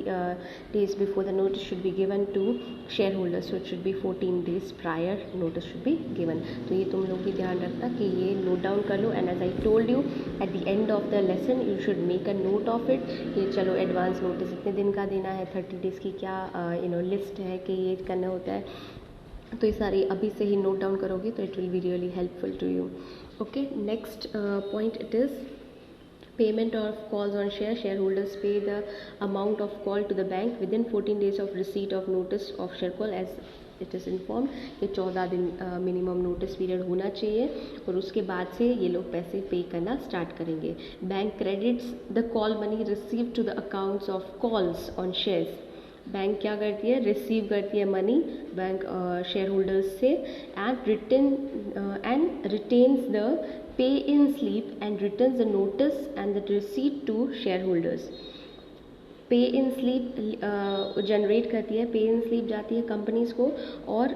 days before the notice should be given to share holders. So it should be 14 days prior notice should be given. तो ये तुम लोग भी ध्यान रखना कि ये नोट डाउन कर लो. And as I told you at the end of the lesson you should make a note of it कि चलो एडवांस नोटिस इतने दिन का देना है, 30 डेज़ की क्या लिस्ट है कि ये करना होता है. तो ये सारी अभी से ही नोट डाउन करोगे तो it will be really helpful to you. Okay, next point it is payment of calls on share. Shareholders pay the amount of call to the bank within 14 days of receipt of notice of share call as it is informed. ये 14 दिन minimum notice period होना चाहिए और उसके बाद से ये लोग पैसे पे करना स्टार्ट करेंगे. Bank credits the call money receive to the accounts of calls on shares. Bank क्या करती है, रिसीव करती है मनी बैंक शेयर होल्डर्स से and retains the pay in slip and returns the notice and the receipt to share holders. Pay in sleep generate करती है, पे in sleep जाती है कंपनीज को और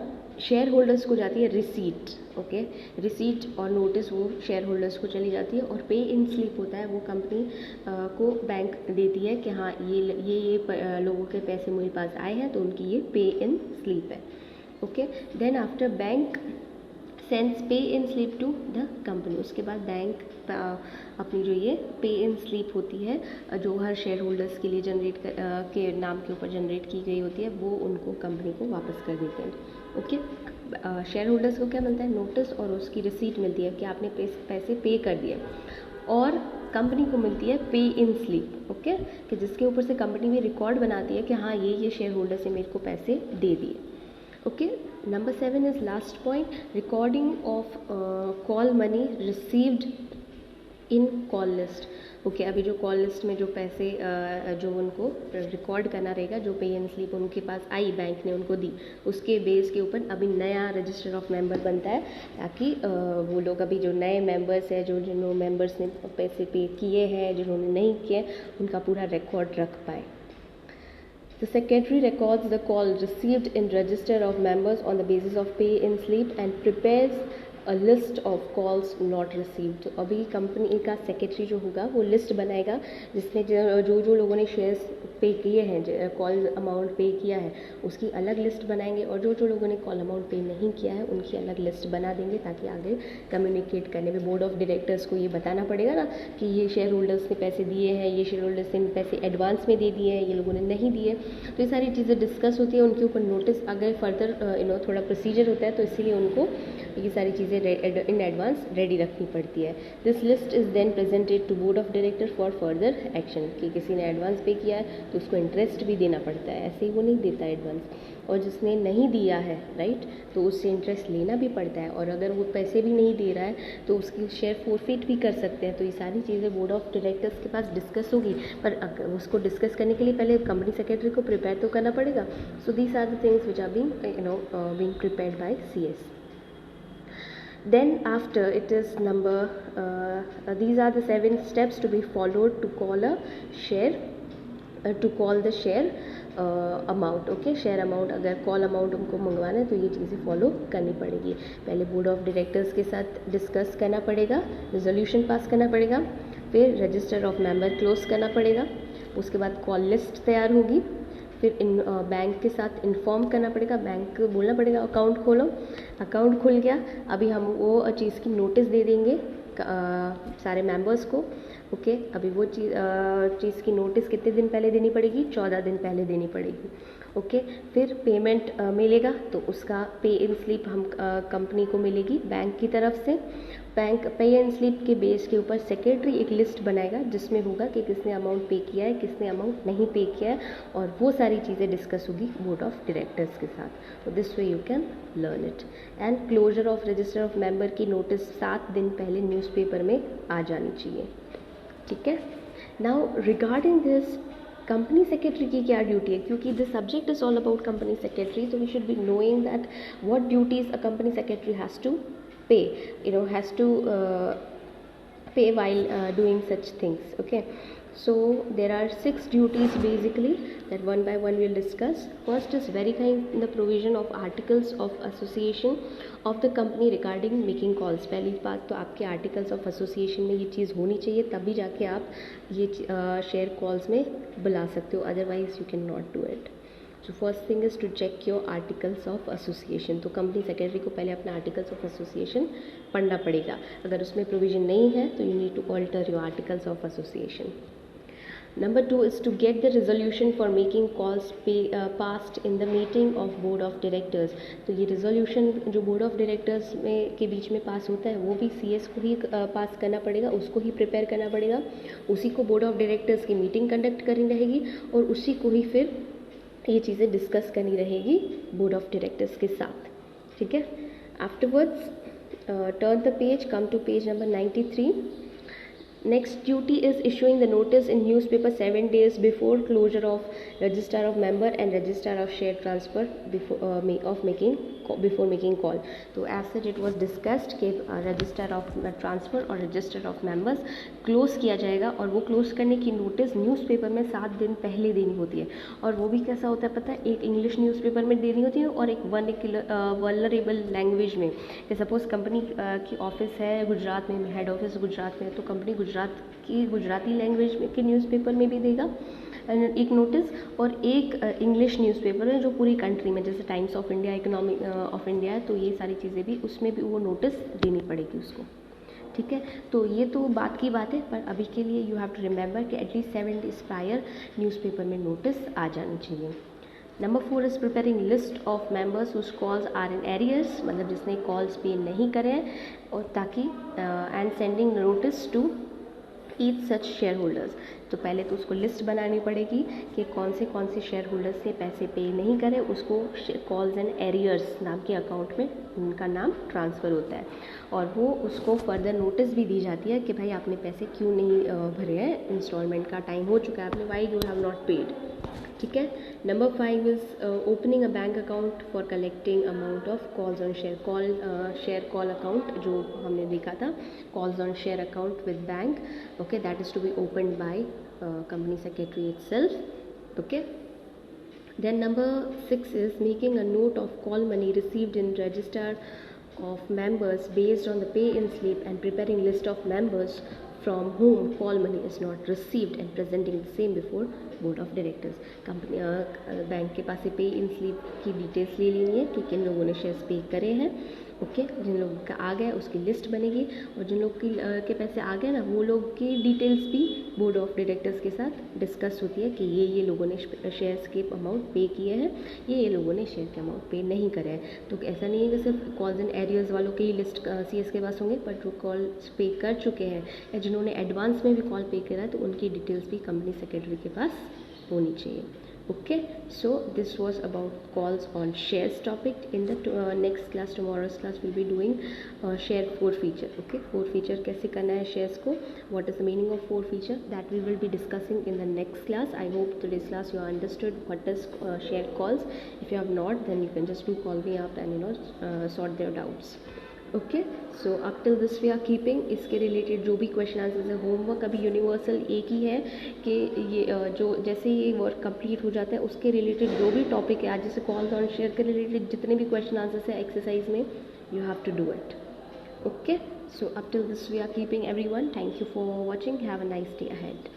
शेयर होल्डर्स को जाती है रिसीट. ओके, रिसीट और नोटिस वो शेयर होल्डर्स को चली जाती है और पे इन स्लीप होता है वो कंपनी को बैंक देती है कि हाँ ये लोगों के पैसे मेरे पास आए हैं तो उनकी ये पे इन स्लीप है. Okay, then after bank sends pay in slip to the company. उसके बाद बैंक अपनी जो ये पे इन स्लीप होती है जो हर शेयर होल्डर्स के लिए जनरेट के नाम के ऊपर जनरेट की गई होती है वो उनको कंपनी को वापस कर देते हैं. ओके, शेयर होल्डर्स को क्या मिलता है, नोटिस और उसकी रिसीट मिलती है कि आपने पैसे पे कर दिए और कंपनी को मिलती है पे इन स्लीप. ओके, कि जिसके ऊपर से कंपनी में रिकॉर्ड बनाती है कि हाँ ये शेयर होल्डर से मेरे को पैसे दे दिए. Okay, number 7 is last point, recording of call money received in call list. Okay, अभी जो कॉल लिस्ट में जो पैसे जो उनको रिकॉर्ड करना रहेगा, जो पे इन स्लिप उनके पास आई बैंक ने उनको दी, उसके बेस के ऊपर अभी नया रजिस्टर ऑफ मेंबर बनता है ताकि वो लोग अभी जो नए मेंबर्स हैं, जो जिन मेंबर्स ने पैसे पे किए हैं, जिन्होंने नहीं किए, उनका पूरा रिकॉर्ड रख पाए. The secretary records the call received in register of members on the basis of pay in sleep and prepares a list of calls not received. तो अभी कंपनी का सेक्रेटरी जो होगा वो लिस्ट बनाएगा जिसमें जो लोगों ने शेयर्स पे किए हैं, कॉल अमाउंट पे किया है, उसकी अलग लिस्ट बनाएंगे और जो लोगों ने कॉल अमाउंट पे नहीं किया है उनकी अलग लिस्ट बना देंगे ताकि आगे कम्युनिकेट करने में बोर्ड ऑफ डायरेक्टर्स को ये बताना पड़ेगा ना कि ये शेयर होल्डर्स ने पैसे दिए हैं, ये शेयर होल्डर्स ने पैसे एडवांस में दे दिए हैं, ये लोगों ने नहीं दिए. तो ये सारी चीज़ें डिस्कस होती है, उनके ऊपर नोटिस अगर फर्दर थोड़ा प्रोसीजर होता है तो इसीलिए उनको ये सारी चीज़ें इन एडवांस रेडी रखनी पड़ती है. This list is then presented to board of director for further action. कि किसी ने एडवांस पे किया है तो उसको इंटरेस्ट भी देना पड़ता है, ऐसे ही वो नहीं देता एडवांस. और जिसने नहीं दिया है राइट, तो उससे इंटरेस्ट लेना भी पड़ता है और अगर वो पैसे भी नहीं दे रहा है तो उसकी शेयर फोरफिट भी कर सकते हैं. तो ये सारी चीज़ें बोर्ड ऑफ डायरेक्टर्स के पास डिस्कस होगी, पर उसको डिस्कस करने के लिए पहले कंपनी सेक्रेटरी को प्रिपेयर तो करना पड़ेगा. So these are the things which are being prepared by CS. Then after it is these are the 7 steps to be followed to call a share, to call the share amount. Okay, share amount अगर call amount उनको मंगवाना है तो ये चीज़ें follow करनी पड़ेगी. पहले बोर्ड ऑफ डायरेक्टर्स के साथ डिस्कस करना पड़ेगा, रेजोल्यूशन पास करना पड़ेगा, फिर रजिस्टर ऑफ मेंबर क्लोज करना पड़ेगा, उसके बाद कॉल लिस्ट तैयार होगी, फिर बैंक के साथ इन्फॉर्म करना पड़ेगा, बैंक को बोलना पड़ेगा अकाउंट खोलो. अकाउंट खुल गया, अभी हम वो चीज़ की नोटिस दे देंगे सारे मेंबर्स को. ओके, अभी वो चीज़ की नोटिस कितने दिन पहले देनी पड़ेगी, 14 दिन पहले देनी पड़ेगी. ओके, फिर पेमेंट मिलेगा तो उसका पे इन स्लिप हम कंपनी को मिलेगी बैंक की तरफ से. बैंक पे इन स्लिप के बेस के ऊपर सेक्रेटरी एक लिस्ट बनाएगा जिसमें होगा कि किसने अमाउंट पे किया है, किसने अमाउंट नहीं पे किया है, और वो सारी चीज़ें डिस्कस होगी बोर्ड ऑफ डायरेक्टर्स के साथ. तो this way you can learn it. And closure of register of member की नोटिस 7 दिन पहले न्यूज़पेपर में आ जानी चाहिए. ठीक है. Now regarding this company secretary की क्या ड्यूटी है, क्योंकि this subject is all about company secretary, so we should be knowing that what duties a company secretary has to pay, has to pay while doing such things. Okay, so there are 6 duties basically that one by one we'll discuss. First is verifying the provision of articles of association of the company regarding making calls. पहली बात तो आपके articles of association में ये चीज़ होनी चाहिए, तभी जाके आप ये शेयर कॉल्स में बुला सकते हो, otherwise you can not do it. So first thing is to check your articles of association. तो कंपनी सेक्रेटरी को पहले अपना आर्टिकल्स ऑफ एसोसिएशन पढ़ना पड़ेगा. अगर उसमें प्रोविज़न नहीं है तो you need to alter your articles of association. Number 2 is to get the resolution for making calls passed in the meeting of board of directors. तो ये resolution जो board of directors में के बीच में पास होता है वो भी CS को ही पास करना पड़ेगा, उसको ही प्रिपेयर करना पड़ेगा, उसी को board of directors की मीटिंग कंडक्ट करनी रहेगी और उसी को ही फिर ये चीज़ें डिस्कस करनी रहेगी बोर्ड ऑफ डायरेक्टर्स के साथ. ठीक है. Afterwards turn the page, come to page number 93. Next duty is issuing the notice in newspaper 7 days before closure of register of member and register of share transfer before making call. तो as such it was discussed कि register of transfer और register of members close किया जाएगा और वो close करने की notice newspaper में 7 दिन पहले देनी होती है. और वो भी कैसा होता है पता है, एक इंग्लिश न्यूज़पेपर में देनी होती है और एक वल्नरेबल लैंग्वेज में. कि सपोज़ कंपनी की ऑफिस है गुजरात में, हेड ऑफिस गुजरात में, तो कंपनी गुजरात की गुजराती लैंग्वेज में के न्यूज़पेपर में भी देगा एक नोटिस, और एक इंग्लिश न्यूज़पेपर है जो पूरी कंट्री में, जैसे times of India, economic of India है, तो ये सारी चीज़ें भी उसमें भी वो नोटिस देनी पड़ेगी उसको. ठीक है. तो ये तो बात की बात है, पर अभी के लिए यू हैव टू रिमेंबर कि एटलीस्ट 7 डेज प्रायर न्यूज़पेपर में नोटिस आ जानी चाहिए. Number 4 is preparing list of members whose calls are in arrears, मतलब जिसने कॉल्स पे नहीं करे हैं, और ताकि and sending notice to each such share holders. तो पहले तो उसको लिस्ट बनानी पड़ेगी कि कौन से शेयर होल्डर्स से पैसे पे नहीं करें, उसको कॉल्स एंड एरियर्स नाम के अकाउंट में उनका नाम ट्रांसफ़र होता है, और वो उसको फर्दर नोटिस भी दी जाती है कि भाई आपने पैसे क्यों नहीं भरे हैं, इंस्टॉलमेंट का टाइम हो चुका है, आपने why you have not paid. ठीक है. Number 5 is opening a bank account for collecting amount of calls on share call account जो हमने देखा था, calls on share account with bank. Okay, that is to be opened by company secretary itself. Okay. Then number 6 is making a note of call money received in register of members based on the pay in slip and preparing list of members from whom call money is not received and presenting the same before board of directors. Company bank के पास से पे इन slip की details ले लेनी है कि किन लोगों ने शेयर्स पे करे हैं. ओके. जिन लोगों का आ गया उसकी लिस्ट बनेगी, और जिन लोग के पैसे आ गए ना, वो लोग की डिटेल्स भी बोर्ड ऑफ डायरेक्टर्स के साथ डिस्कस होती है कि ये लोगों ने शेयर्स के अमाउंट पे किए हैं, ये लोगों ने शेयर के अमाउंट पे नहीं करे हैं. तो ऐसा नहीं है कि सिर्फ कॉल्स एंड एरियर्स वालों की लिस्ट CS के पास होंगे, पर जो कॉल्स पे कर चुके हैं या जिन्होंने एडवांस में भी कॉल पे करा है तो उनकी डिटेल्स भी कंपनी सेक्रेटरी के पास होनी चाहिए. Okay, so this was about calls on shares topic. In the next class, tomorrow's class, we'll be doing share forfeiture. Okay, forfeiture कैसे करना है shares को, what is the meaning of forfeiture, that we will be discussing in the next class. I hope today's class you understood what is share calls. If you have not, then you can just do call me up and sort their doubts. Okay. So up till this we are keeping. इसके related जो भी question answers है, homework अभी universal एक ही है कि ये जो जैसे ही वर्क कंप्लीट हो जाता है उसके रिलेटेड जो भी टॉपिक है, आज जैसे कॉल्स ऑन शेयर के रिलेटेड जितने भी क्वेश्चन आंसर्स है एक्सरसाइज में, you have to do it. Okay. So up till this we are keeping everyone. Thank you for watching. Have a nice day ahead.